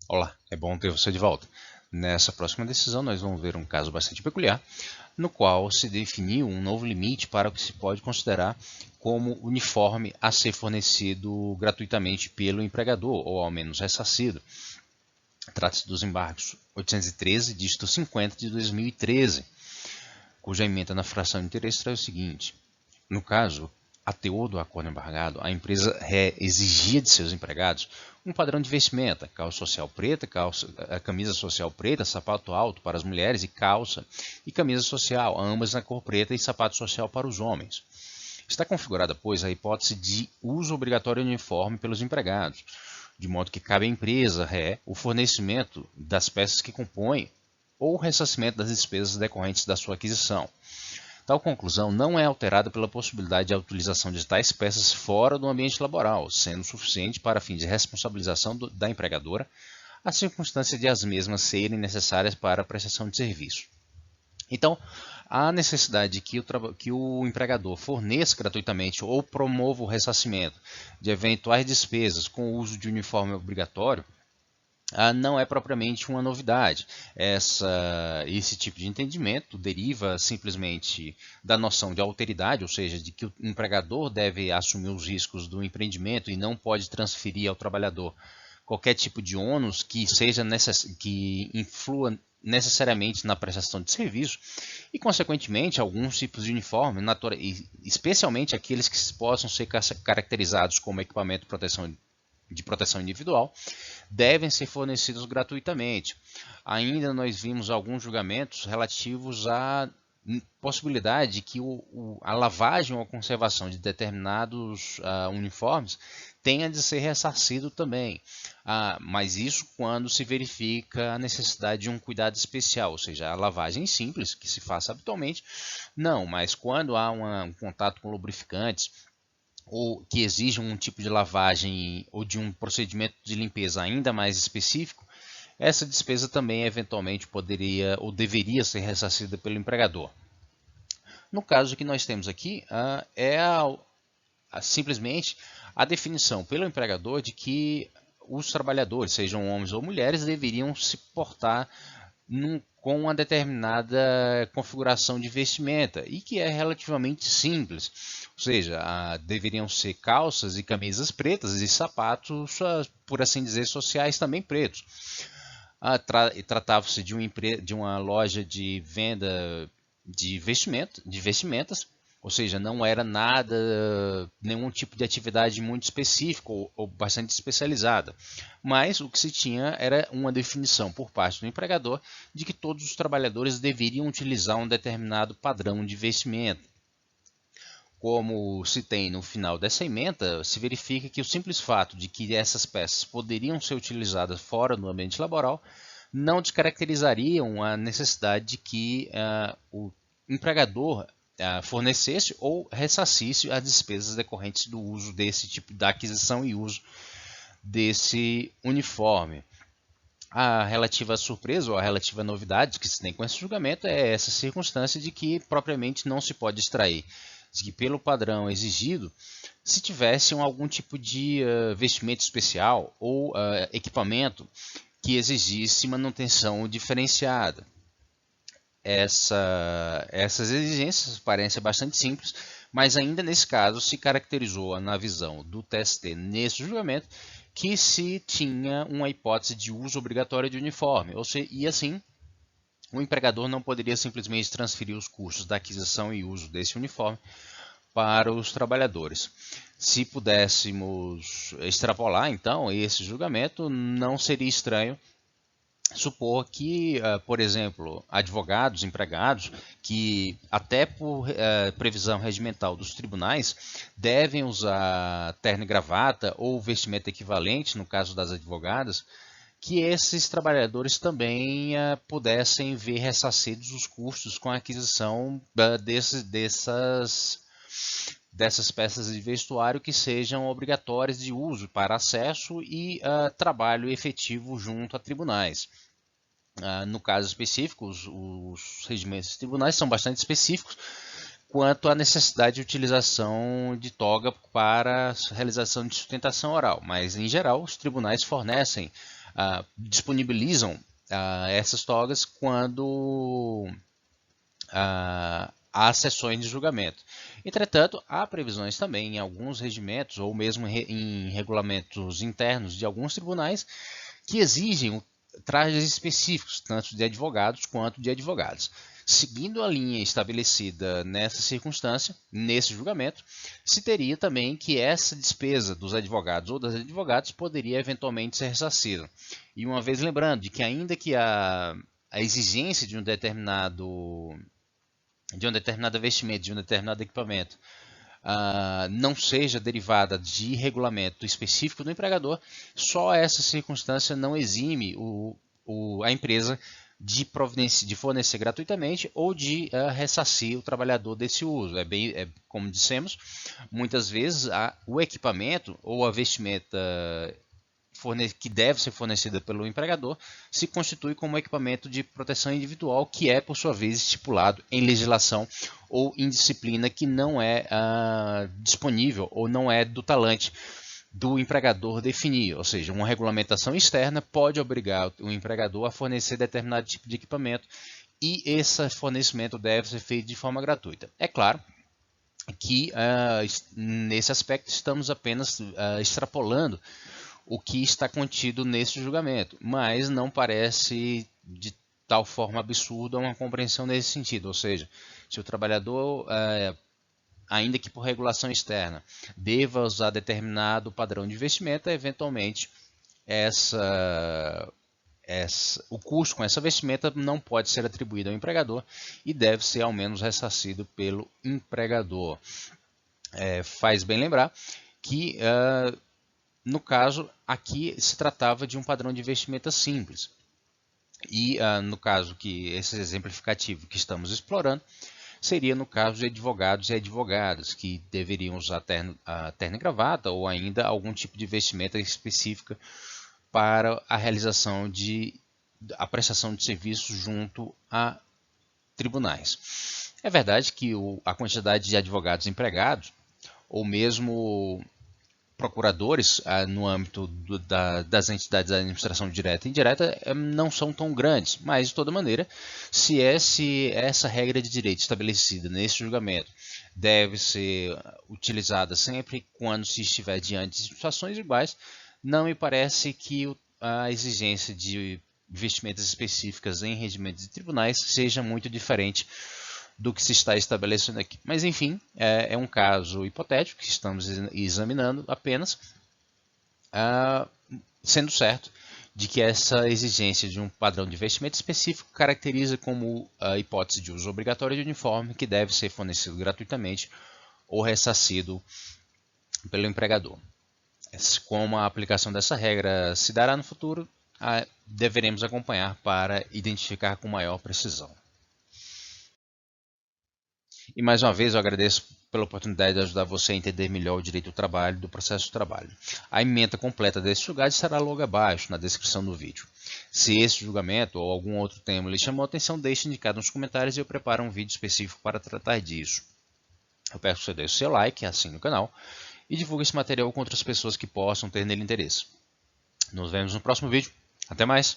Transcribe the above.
Olá, é bom ter você de volta. Nessa próxima decisão, nós vamos ver um caso bastante peculiar, no qual se definiu um novo limite para o que se pode considerar como uniforme a ser fornecido gratuitamente pelo empregador, ou ao menos ressarcido. Trata-se dos embargos 813, dígito 50 de 2013, cuja emenda na fração de interesse traz o seguinte: no caso, a teor do acordo embargado, a empresa exigia de seus empregados um padrão de vestimenta, calça social preta, camisa social preta, sapato alto para as mulheres e calça e camisa social, ambas na cor preta e sapato social para os homens. Está configurada, pois, a hipótese de uso obrigatório uniforme pelos empregados, de modo que cabe à empresa o fornecimento das peças que compõem ou o ressarcimento das despesas decorrentes da sua aquisição. Tal conclusão não é alterada pela possibilidade de utilização de tais peças fora do ambiente laboral, sendo suficiente para fins de responsabilização da empregadora a circunstância de as mesmas serem necessárias para a prestação de serviço. Então, a necessidade de que o empregador forneça gratuitamente ou promova o ressarcimento de eventuais despesas com o uso de uniforme obrigatório não é propriamente uma novidade. Esse tipo de entendimento deriva simplesmente da noção de alteridade, ou seja, de que o empregador deve assumir os riscos do empreendimento e não pode transferir ao trabalhador qualquer tipo de ônus que influa necessariamente na prestação de serviço e, consequentemente, alguns tipos de uniforme, especialmente aqueles que possam ser caracterizados como equipamento de proteção individual, devem ser fornecidos gratuitamente. Ainda nós vimos alguns julgamentos relativos à possibilidade de que a lavagem ou a conservação de determinados uniformes tenha de ser ressarcido também. Mas isso quando se verifica a necessidade de um cuidado especial, ou seja, a lavagem simples, que se faça habitualmente, não, mas quando há um contato com lubrificantes, ou que exijam um tipo de lavagem ou de um procedimento de limpeza ainda mais específico, essa despesa também eventualmente poderia ou deveria ser ressarcida pelo empregador. No caso que nós temos aqui, simplesmente a definição pelo empregador de que os trabalhadores, sejam homens ou mulheres, deveriam se portar com uma determinada configuração de vestimenta e que é relativamente simples. Ou seja, deveriam ser calças e camisas pretas e sapatos, por assim dizer, sociais também pretos. Tratava-se de uma loja de venda de vestimentas, ou seja, não era nenhum tipo de atividade muito específico ou bastante especializada. Mas o que se tinha era uma definição por parte do empregador de que todos os trabalhadores deveriam utilizar um determinado padrão de vestimenta. Como se tem no final dessa emenda, se verifica que o simples fato de que essas peças poderiam ser utilizadas fora do ambiente laboral não descaracterizariam a necessidade de que o empregador fornecesse ou ressarcisse as despesas decorrentes do uso desse tipo da aquisição e uso desse uniforme. A relativa surpresa ou a relativa novidade que se tem com esse julgamento é essa circunstância de que propriamente não se pode extrair de que pelo padrão exigido, se tivesse algum tipo de vestimento especial ou equipamento que exigisse manutenção diferenciada. Essas exigências parecem bastante simples, mas ainda nesse caso se caracterizou na visão do TST nesse julgamento que se tinha uma hipótese de uso obrigatório de uniforme, e assim o empregador não poderia simplesmente transferir os custos da aquisição e uso desse uniforme para os trabalhadores. Se pudéssemos extrapolar, então, esse julgamento, não seria estranho supor que, por exemplo, advogados, empregados, que até por previsão regimental dos tribunais, devem usar terno e gravata ou vestimenta equivalente, no caso das advogadas, que esses trabalhadores também pudessem ver ressarcidos os custos com a aquisição dessas peças de vestuário que sejam obrigatórias de uso para acesso e trabalho efetivo junto a tribunais. No caso específico, os regimentos de tribunais são bastante específicos quanto à necessidade de utilização de toga para a realização de sustentação oral. Mas, em geral, os tribunais fornecem, disponibilizam essas togas quando há sessões de julgamento. Entretanto, há previsões também em alguns regimentos ou mesmo em regulamentos internos de alguns tribunais que exigem trajes específicos, tanto de advogados quanto de advogados. Seguindo a linha estabelecida nessa circunstância, nesse julgamento, se teria também que essa despesa dos advogados ou das advogadas poderia eventualmente ser ressarcida. E uma vez lembrando de que ainda que a exigência de um determinada vestimenta, de um determinado equipamento, não seja derivada de regulamento específico do empregador, só essa circunstância não exime a empresa de fornecer gratuitamente ou de ressarcir o trabalhador desse uso. Como dissemos, muitas vezes o equipamento ou a vestimenta que deve ser fornecida pelo empregador se constitui como equipamento de proteção individual, que é, por sua vez, estipulado em legislação ou em disciplina que não é disponível ou não é do talante do empregador definir. Ou seja, uma regulamentação externa pode obrigar o empregador a fornecer determinado tipo de equipamento e esse fornecimento deve ser feito de forma gratuita. É claro que nesse aspecto estamos apenas extrapolando o que está contido nesse julgamento, mas não parece de tal forma absurda uma compreensão nesse sentido. Ou seja, se o trabalhador, ainda que por regulação externa, deva usar determinado padrão de vestimenta, eventualmente o custo com essa vestimenta não pode ser atribuído ao empregador e deve ser ao menos ressarcido pelo empregador. Faz bem lembrar que no caso, aqui se tratava de um padrão de vestimenta simples. E no caso esse exemplificativo que estamos explorando, seria no caso de advogados e advogadas, que deveriam usar terno e gravata ou ainda algum tipo de vestimenta específica para a realização a prestação de serviços junto a tribunais. É verdade que a quantidade de advogados empregados, ou mesmo procuradores no âmbito das entidades da administração direta e indireta não são tão grandes, mas de toda maneira, se essa regra de direito estabelecida nesse julgamento deve ser utilizada sempre quando se estiver diante de situações iguais, não me parece que a exigência de vestimentas específicas em regimentos de tribunais seja muito diferente do que se está estabelecendo aqui. Mas, enfim, é um caso hipotético que estamos examinando apenas, sendo certo de que essa exigência de um padrão de vestimento específico caracteriza como a hipótese de uso obrigatório de uniforme que deve ser fornecido gratuitamente ou ressarcido pelo empregador. Como a aplicação dessa regra se dará no futuro, deveremos acompanhar para identificar com maior precisão. E mais uma vez eu agradeço pela oportunidade de ajudar você a entender melhor o direito do trabalho e do processo de trabalho. A ementa completa desse julgado estará logo abaixo na descrição do vídeo. Se esse julgamento ou algum outro tema lhe chamou a atenção, deixe indicado nos comentários e eu preparo um vídeo específico para tratar disso. Eu peço que você deixe o seu like, assine o canal e divulgue esse material com outras pessoas que possam ter nele interesse. Nos vemos no próximo vídeo. Até mais!